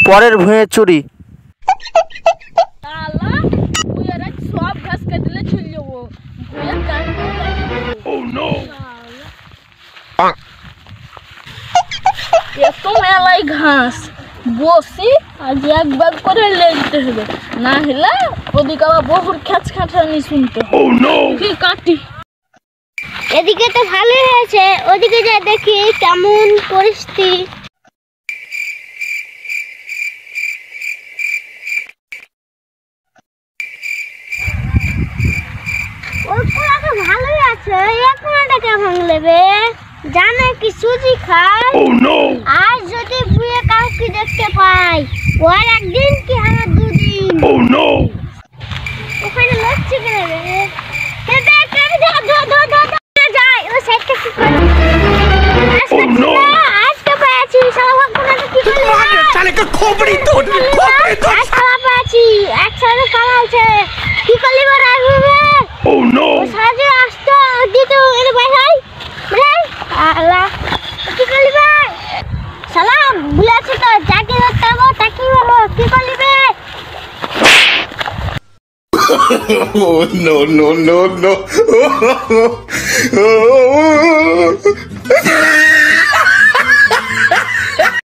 পরের ভুঁয়ে চুরি। সব ঘাস কাটলে চলে যাবো। এত মেলাই ঘাস বসি আজ একবার করে লেগতে হবে, না হলে ওদিকে আবার বহুর খ্যাচ খাটানি শুনতে হবে। কাটি এদিকে তো ভালোই হয়েছে, ওদিকে যা দেখি কেমন পরিস্থিতি। ভালোই আছে, একটা কেমন নেবে জানে কি সুজি খায়। আর যদি বুয়ে কাউকে দেখতে পাই, ওর একদিন কি আমার দুদিন। ওখানে লড়ছে কেন রে? Oh no no no no!